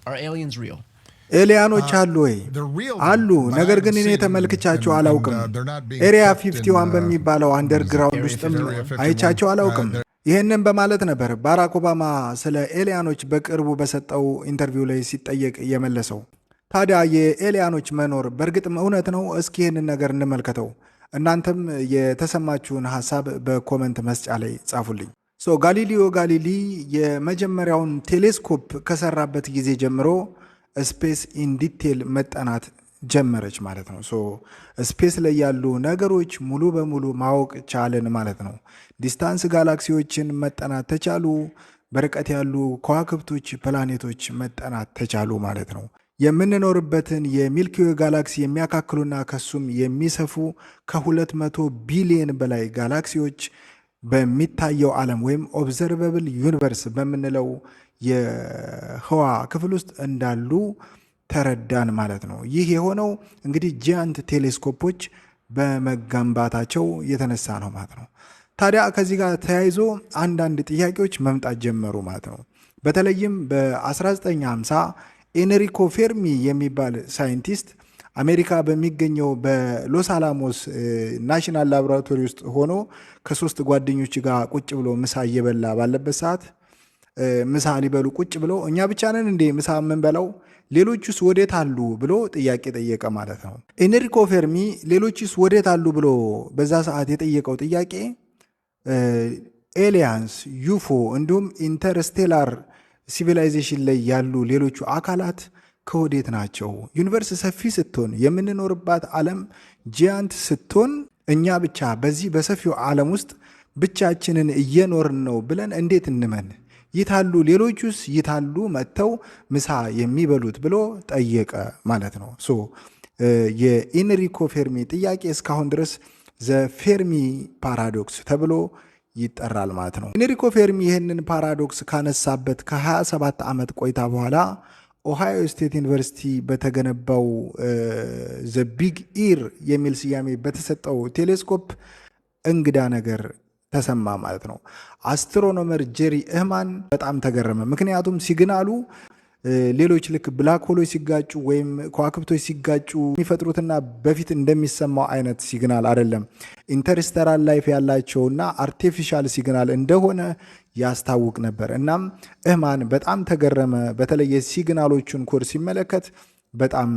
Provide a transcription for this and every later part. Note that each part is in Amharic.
Are aliens real? ኤሊያኖች አሉ ወይ? አሉ። ነገር ግን እኔ ተመልክቻቸው አላውቅም። ኤሪያ 51 በሚባለው አንደርግራውንድ ውስጥም አይቻቸው አላውቅም። ይህንን በማለት ነበር ባራክ ኦባማ ስለ ኤሊያኖች በቅርቡ በሰጠው ኢንተርቪው ላይ ሲጠየቅ የመለሰው። ታዲያ የኤሊያኖች መኖር በእርግጥም እውነት ነው? እስኪ ይህንን ነገር እንመልከተው። እናንተም የተሰማችሁን ሀሳብ በኮመንት መስጫ ላይ ጻፉልኝ። ጋሊሊዮ ጋሊሊ የመጀመሪያውን ቴሌስኮፕ ከሰራበት ጊዜ ጀምሮ ስፔስ ኢን ዲቴል መጠናት ጀመረች ማለት ነው። ስፔስ ላይ ያሉ ነገሮች ሙሉ በሙሉ ማወቅ ቻለን ማለት ነው። ዲስታንስ ጋላክሲዎችን መጠናት ተቻሉ። በርቀት ያሉ ከዋክብቶች፣ ፕላኔቶች መጠናት ተቻሉ ማለት ነው። የምንኖርበትን የሚልኪዌ ጋላክሲ የሚያካክሉና ከሱም የሚሰፉ ከ200 ቢሊዮን በላይ ጋላክሲዎች በሚታየው ዓለም ወይም ኦብዘርቨብል ዩኒቨርስ በምንለው የህዋ ክፍል ውስጥ እንዳሉ ተረዳን ማለት ነው። ይህ የሆነው እንግዲህ ጂያንት ቴሌስኮፖች በመገንባታቸው የተነሳ ነው ማለት ነው። ታዲያ ከዚህ ጋር ተያይዞ አንዳንድ ጥያቄዎች መምጣት ጀመሩ ማለት ነው። በተለይም በ1950 ኤንሪኮ ፌርሚ የሚባል ሳይንቲስት አሜሪካ በሚገኘው በሎስ አላሞስ ናሽናል ላቦራቶሪ ውስጥ ሆኖ ከሶስት ጓደኞች ጋር ቁጭ ብሎ ምሳ እየበላ ባለበት ሰዓት ምሳ ሊበሉ ቁጭ ብሎ እኛ ብቻ ነን እንዴ ምሳ የምንበላው? ሌሎቹስ ወዴት አሉ ብሎ ጥያቄ ጠየቀ ማለት ነው። ኤንሪኮ ፌርሚ ሌሎቹስ ወዴት አሉ ብሎ በዛ ሰዓት የጠየቀው ጥያቄ ኤሊያንስ፣ ዩፎ እንዲሁም ኢንተርስቴላር ሲቪላይዜሽን ላይ ያሉ ሌሎቹ አካላት ከወዴት ናቸው? ዩኒቨርስ ሰፊ ስትሆን የምንኖርባት ዓለም ጂያንት ስትሆን እኛ ብቻ በዚህ በሰፊው ዓለም ውስጥ ብቻችንን እየኖርን ነው ብለን እንዴት እንመን? ይታሉ ሌሎቹስ ይታሉ መጥተው ምሳ የሚበሉት ብሎ ጠየቀ ማለት ነው። የኢንሪኮ ፌርሚ ጥያቄ እስካሁን ድረስ ዘፌርሚ ፓራዶክስ ተብሎ ይጠራል ማለት ነው። ኢንሪኮ ፌርሚ ይህንን ፓራዶክስ ካነሳበት ከ27 ዓመት ቆይታ በኋላ ኦሃዮ ስቴት ዩኒቨርሲቲ በተገነባው ዘ ቢግ ኢር የሚል ስያሜ በተሰጠው ቴሌስኮፕ እንግዳ ነገር ተሰማ ማለት ነው። አስትሮኖመር ጄሪ እህማን በጣም ተገረመ። ምክንያቱም ሲግናሉ ሌሎች ልክ ብላክ ሆሎች ሲጋጩ ወይም ከዋክብቶች ሲጋጩ የሚፈጥሩትና በፊት እንደሚሰማው አይነት ሲግናል አይደለም። ኢንተርስተራል ላይፍ ያላቸውና አርቲፊሻል ሲግናል እንደሆነ ያስታውቅ ነበር። እናም እህማን በጣም ተገረመ። በተለይ የሲግናሎቹን ኮድ ሲመለከት በጣም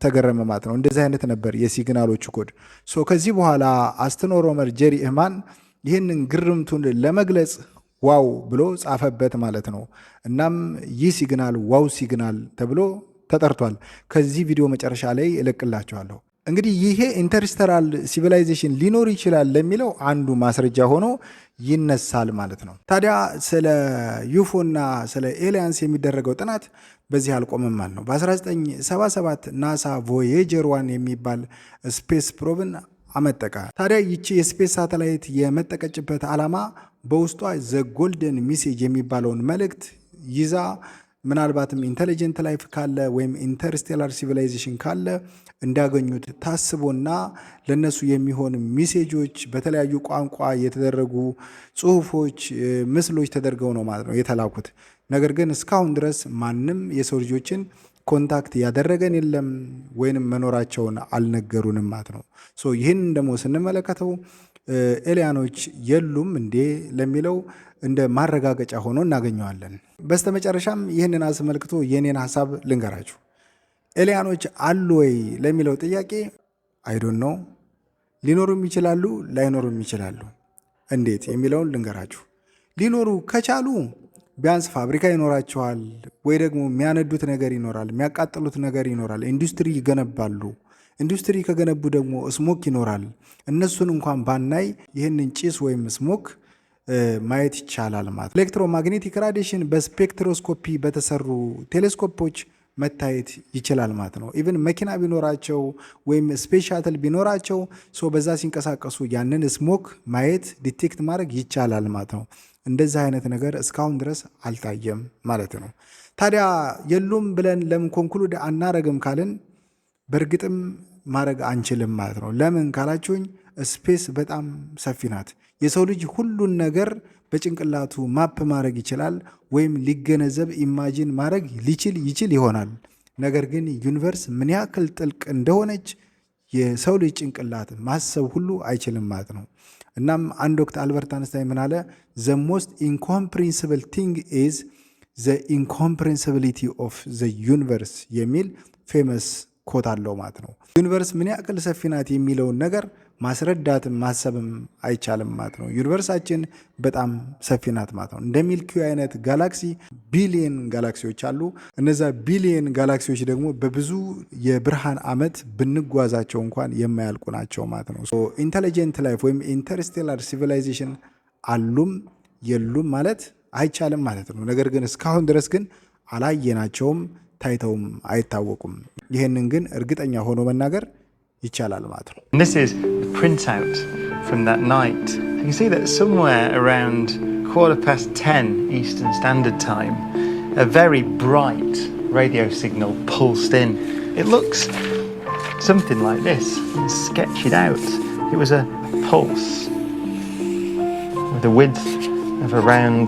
ተገረመ ማለት ነው። እንደዚህ አይነት ነበር የሲግናሎቹ ኮድ። ከዚህ በኋላ አስትሮኖመር ጄሪ እህማን ይህንን ግርምቱን ለመግለጽ ዋው ብሎ ጻፈበት ማለት ነው። እናም ይህ ሲግናል ዋው ሲግናል ተብሎ ተጠርቷል። ከዚህ ቪዲዮ መጨረሻ ላይ እለቅላችኋለሁ። እንግዲህ ይሄ ኢንተርስተራል ሲቪላይዜሽን ሊኖር ይችላል ለሚለው አንዱ ማስረጃ ሆኖ ይነሳል ማለት ነው። ታዲያ ስለ ዩፎና ስለ ኤሊያንስ የሚደረገው ጥናት በዚህ አልቆመም ማለት ነው። በ1977 ናሳ ቮዬጀር 1 የሚባል ስፔስ ፕሮብን አመጠቀ። ታዲያ ይቺ የስፔስ ሳተላይት የመጠቀችበት ዓላማ በውስጧ ዘ ጎልደን ሚሴጅ የሚባለውን መልእክት ይዛ ምናልባትም ኢንቴሊጀንት ላይፍ ካለ ወይም ኢንተርስቴላር ሲቪላይዜሽን ካለ እንዳገኙት ታስቦና ለነሱ የሚሆን ሚሴጆች በተለያዩ ቋንቋ የተደረጉ ጽሁፎች፣ ምስሎች ተደርገው ነው ማለት ነው የተላኩት። ነገር ግን እስካሁን ድረስ ማንም የሰው ልጆችን ኮንታክት ያደረገን የለም ወይንም መኖራቸውን አልነገሩንም ማለት ነው። ይህን ደግሞ ስንመለከተው ኤሊያኖች የሉም እንዴ ለሚለው እንደ ማረጋገጫ ሆኖ እናገኘዋለን። በስተመጨረሻም ይህንን አስመልክቶ የኔን ሀሳብ ልንገራችሁ። ኤሊያኖች አሉ ወይ ለሚለው ጥያቄ አይዶን ነው። ሊኖሩም ይችላሉ፣ ላይኖሩም ይችላሉ። እንዴት የሚለውን ልንገራችሁ። ሊኖሩ ከቻሉ ቢያንስ ፋብሪካ ይኖራቸዋል፣ ወይ ደግሞ የሚያነዱት ነገር ይኖራል፣ የሚያቃጥሉት ነገር ይኖራል፣ ኢንዱስትሪ ይገነባሉ። ኢንዱስትሪ ከገነቡ ደግሞ ስሞክ ይኖራል። እነሱን እንኳን ባናይ ይህንን ጭስ ወይም ስሞክ ማየት ይቻላል ማለት። ኤሌክትሮማግኔቲክ ራዲሽን በስፔክትሮስኮፒ በተሰሩ ቴሌስኮፖች መታየት ይችላል ማለት ነው። ኢቭን መኪና ቢኖራቸው ወይም ስፔስ ሻትል ቢኖራቸው በዛ ሲንቀሳቀሱ ያንን ስሞክ ማየት ዲቴክት ማድረግ ይቻላል ማለት ነው። እንደዚህ አይነት ነገር እስካሁን ድረስ አልታየም ማለት ነው። ታዲያ የሉም ብለን ለምን ኮንክሉድ አናረግም ካልን በእርግጥም ማድረግ አንችልም ማለት ነው። ለምን ካላችሁኝ ስፔስ በጣም ሰፊ ናት። የሰው ልጅ ሁሉን ነገር በጭንቅላቱ ማፕ ማድረግ ይችላል፣ ወይም ሊገነዘብ ኢማጂን ማድረግ ይችል ይሆናል። ነገር ግን ዩኒቨርስ ምን ያክል ጥልቅ እንደሆነች የሰው ልጅ ጭንቅላት ማሰብ ሁሉ አይችልም ማለት ነው። እናም አንድ ወቅት አልበርት አንስታይን ምን አለ? ዘ ሞስት ኢንኮምፕሬንሲብል ቲንግ ኢዝ ዘ ኢንኮምፕሬንሲቢሊቲ ኦፍ ዘ ዩኒቨርስ የሚል ፌመስ ኮት አለው ማለት ነው። ዩኒቨርስ ምን ያክል ሰፊ ናት የሚለውን ነገር ማስረዳትም ማሰብም አይቻልም ማለት ነው። ዩኒቨርሳችን በጣም ሰፊ ናት ማለት ነው። እንደ ሚልኪዌይ አይነት ጋላክሲ ቢሊየን ጋላክሲዎች አሉ። እነዛ ቢሊየን ጋላክሲዎች ደግሞ በብዙ የብርሃን ዓመት ብንጓዛቸው እንኳን የማያልቁ ናቸው ማለት ነው። ኢንተሊጀንት ላይፍ ወይም ኢንተርስቴላር ሲቪላይዜሽን አሉም የሉም ማለት አይቻልም ማለት ነው። ነገር ግን እስካሁን ድረስ ግን አላየናቸውም፣ ታይተውም አይታወቁም። ይህንን ግን እርግጠኛ ሆኖ መናገር ይቻላል ማለት ነው። This is the printout from that night. You can see that somewhere around 10:15 Eastern Standard Time, a very bright radio signal pulsed in. It looks something like this. Let's sketch it out. It was a pulse with a width of around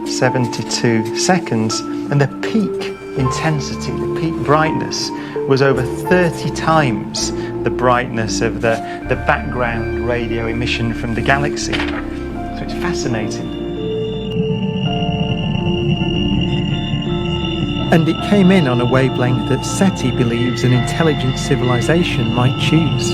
72 seconds, and the peak intensity, the peak brightness was over 30 times the brightness of the background radio emission from the galaxy. So it's fascinating. And it came in on a wavelength that SETI believes an intelligent civilization might choose.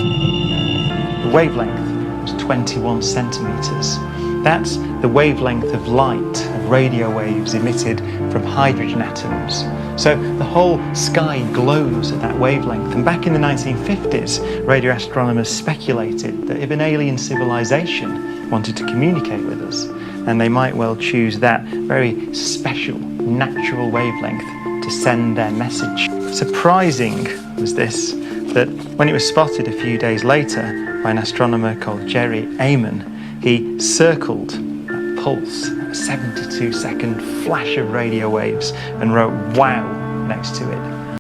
The wavelength was 21 centimeters. That's the wavelength of light, of radio waves emitted from hydrogen atoms. So the whole sky glows at that wavelength. And back in the 1950s, radio astronomers speculated that if an alien civilization wanted to communicate with us, and they might well choose that very special, natural wavelength to send their message. Surprising was this, that when it was spotted a few days later by an astronomer called Jerry Ayman, he circled a pulse, a 72-second flash of radio waves, and wrote "wow" next to it.